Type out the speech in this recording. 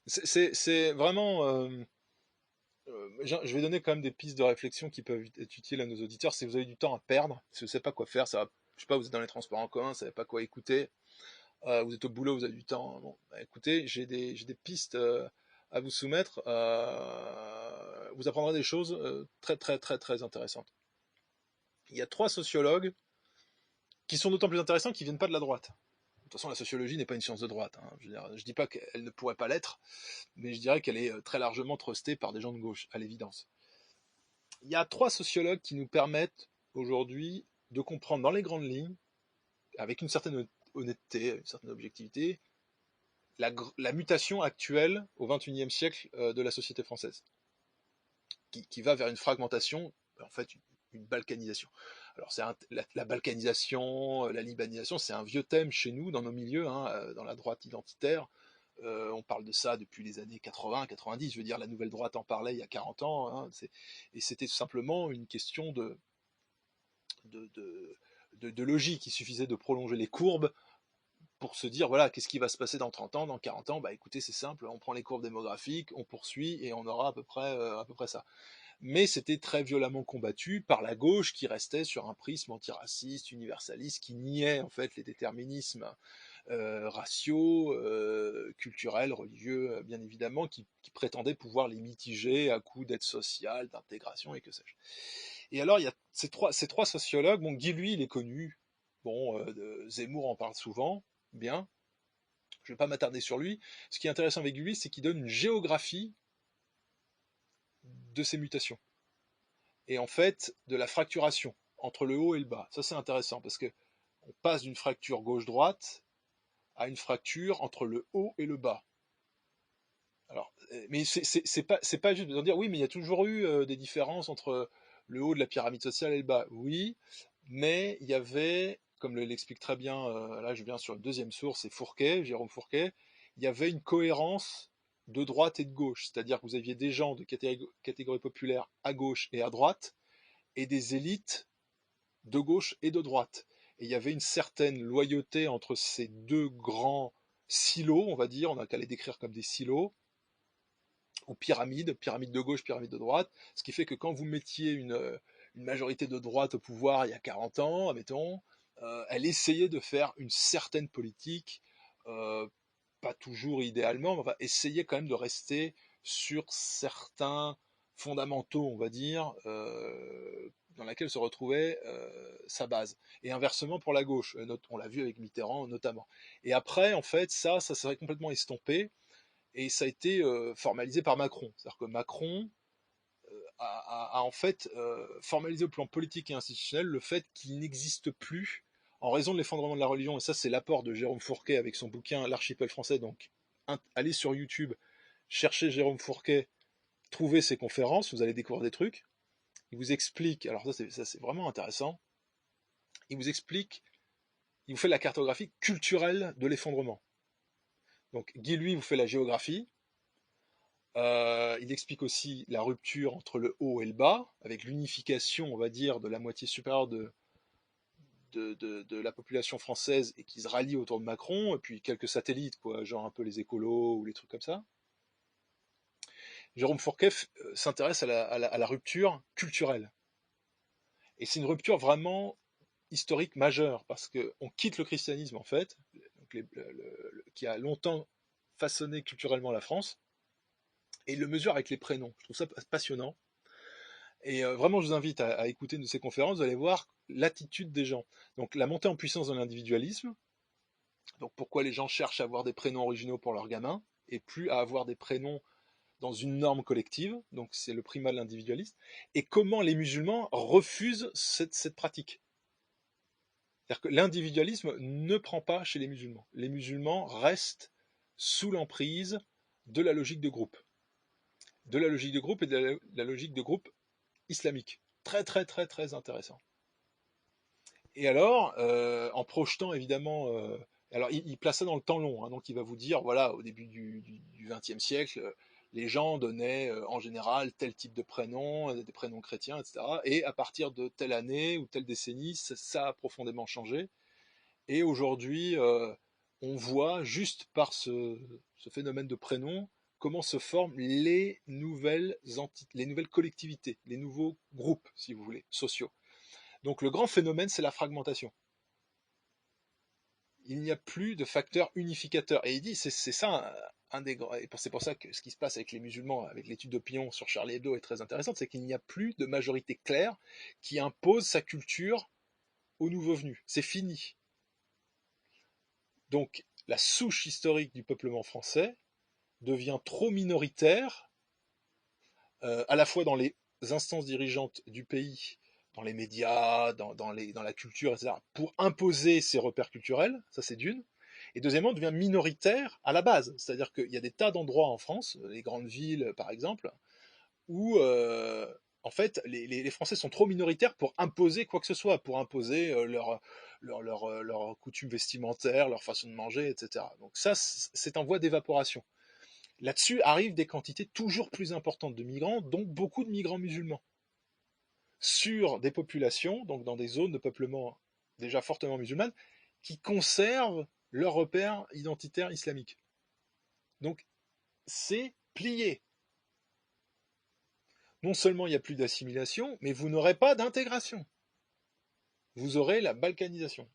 C'est vraiment. Je vais donner quand même des pistes de réflexion qui peuvent être utiles à nos auditeurs. Si vous avez du temps à perdre, si vous ne savez pas quoi faire, je sais pas, vous êtes dans les transports en commun, vous ne savez pas quoi écouter, vous êtes au boulot, vous avez du temps. Bon, bah, écoutez, j'ai des pistes à vous soumettre. Vous apprendrez des choses très très très très intéressantes. Il y a trois sociologues qui sont d'autant plus intéressants qu'ils viennent pas de la droite. De toute façon, la sociologie n'est pas une science de droite, hein. Je dis pas qu'elle ne pourrait pas l'être, mais je dirais qu'elle est très largement trustée par des gens de gauche, à l'évidence. Il y a trois sociologues qui nous permettent aujourd'hui de comprendre dans les grandes lignes, avec une certaine honnêteté, une certaine objectivité, la mutation actuelle au XXIe siècle de la société française, qui va vers une fragmentation, en fait une balkanisation. Alors la balkanisation, la libanisation, c'est un vieux thème chez nous, dans nos milieux, hein, dans la droite identitaire. On parle de ça depuis les années 80, 90. Je veux dire, la nouvelle droite en parlait il y a 40 ans. Hein, et c'était tout simplement une question de, de, de logique. Il suffisait de prolonger les courbes pour se dire, voilà, qu'est-ce qui va se passer dans 30 ans, dans 40 ans. Bah écoutez, c'est simple, on prend les courbes démographiques, on poursuit et on aura à peu près ça. Mais c'était très violemment combattu par la gauche qui restait sur un prisme antiraciste, universaliste, qui niait en fait les déterminismes raciaux, culturels, religieux, bien évidemment, qui prétendaient pouvoir les mitiger à coup d'aide sociale, d'intégration et que sais-je. Et alors, il y a ces trois sociologues. Bon, Guy, lui, il est connu. Bon, Zemmour en parle souvent. Bien. Je ne vais pas m'attarder sur lui. Ce qui est intéressant avec lui, c'est qu'il donne une géographie de ces mutations. Et en fait, de la fracturation entre le haut et le bas. Ça, c'est intéressant parce que on passe d'une fracture gauche-droite à une fracture entre le haut et le bas. Alors, mais c'est pas juste de dire oui, mais il y a toujours eu des différences entre le haut de la pyramide sociale et le bas. Oui, mais il y avait, comme l'explique très bien, là je viens sur une deuxième source, c'est Fourquet, Jérôme Fourquet, il y avait une cohérence de droite et de gauche, c'est-à-dire que vous aviez des gens de catégorie populaire à gauche et à droite, et des élites de gauche et de droite. Et il y avait une certaine loyauté entre ces deux grands silos, on va dire, on a qu'à les décrire comme des silos, ou pyramide de gauche, pyramide de droite, ce qui fait que quand vous mettiez une majorité de droite au pouvoir il y a 40 ans, admettons, elle essayait de faire une certaine politique, euh, pas toujours idéalement, mais enfin, essayait quand même de rester sur certains fondamentaux, on va dire, dans laquelle se retrouvait sa base. Et inversement pour la gauche, on l'a vu avec Mitterrand notamment. Et après, en fait, ça serait complètement estompé, et ça a été formalisé par Macron. C'est-à-dire que Macron a en fait formalisé au plan politique et institutionnel le fait qu'il n'existe plus, en raison de l'effondrement de la religion, et ça c'est l'apport de Jérôme Fourquet avec son bouquin L'archipel français, donc allez sur YouTube, cherchez Jérôme Fourquet, trouvez ses conférences, vous allez découvrir des trucs, il vous explique, alors ça c'est vraiment intéressant, il vous explique, il vous fait la cartographie culturelle de l'effondrement. Donc Guy, lui, vous fait la géographie. Il explique aussi la rupture entre le haut et le bas, avec l'unification, on va dire, de la moitié supérieure de la population française et qui se rallie autour de Macron, et puis quelques satellites, quoi, genre un peu les écolos ou les trucs comme ça. Jérôme Fourquet s'intéresse à la rupture culturelle. Et c'est une rupture vraiment historique majeure, parce qu'on quitte le christianisme, en fait, donc qui a longtemps façonné culturellement la France, et il le mesure avec les prénoms. Je trouve ça passionnant. Et vraiment, je vous invite à écouter une de ces conférences, vous allez voir l'attitude des gens. Donc la montée en puissance de l'individualisme, donc pourquoi les gens cherchent à avoir des prénoms originaux pour leurs gamins, et plus à avoir des prénoms dans une norme collective, donc c'est le primat de l'individualisme, et comment les musulmans refusent cette pratique. C'est-à-dire que l'individualisme ne prend pas chez les musulmans. Les musulmans restent sous l'emprise de la logique de groupe. De la logique de groupe et de la logique de groupe islamique. Très très très très intéressant. Et alors, en projetant évidemment, alors il place ça dans le temps long, hein, donc il va vous dire, voilà, au début du XXe siècle, les gens donnaient en général tel type de prénom, des prénoms chrétiens, etc. Et à partir de telle année ou telle décennie, ça a profondément changé. Et aujourd'hui, on voit juste par ce phénomène de prénom comment se forment les nouvelles collectivités, les nouveaux groupes, si vous voulez, sociaux. Donc le grand phénomène, c'est la fragmentation. Il n'y a plus de facteur unificateur. Et il dit, c'est ça un des grands. Et c'est pour ça que ce qui se passe avec les musulmans, avec l'étude d'opinion sur Charlie Hebdo est très intéressante, c'est qu'il n'y a plus de majorité claire qui impose sa culture aux nouveaux venus. C'est fini. Donc la souche historique du peuplement français devient trop minoritaire, à la fois dans les instances dirigeantes du pays, dans les médias, dans la culture, etc., pour imposer ses repères culturels, ça c'est d'une. Et deuxièmement, devient minoritaire à la base. C'est-à-dire qu'il y a des tas d'endroits en France, les grandes villes par exemple, où en fait les Français sont trop minoritaires pour imposer quoi que ce soit, pour imposer leur coutumes vestimentaires, leur façon de manger, etc. Donc ça, c'est en voie d'évaporation. Là-dessus arrivent des quantités toujours plus importantes de migrants, dont beaucoup de migrants musulmans, sur des populations, donc dans des zones de peuplement déjà fortement musulmanes, qui conservent leurs repères identitaires islamiques. Donc c'est plié. Non seulement il n'y a plus d'assimilation, mais vous n'aurez pas d'intégration. Vous aurez la balkanisation.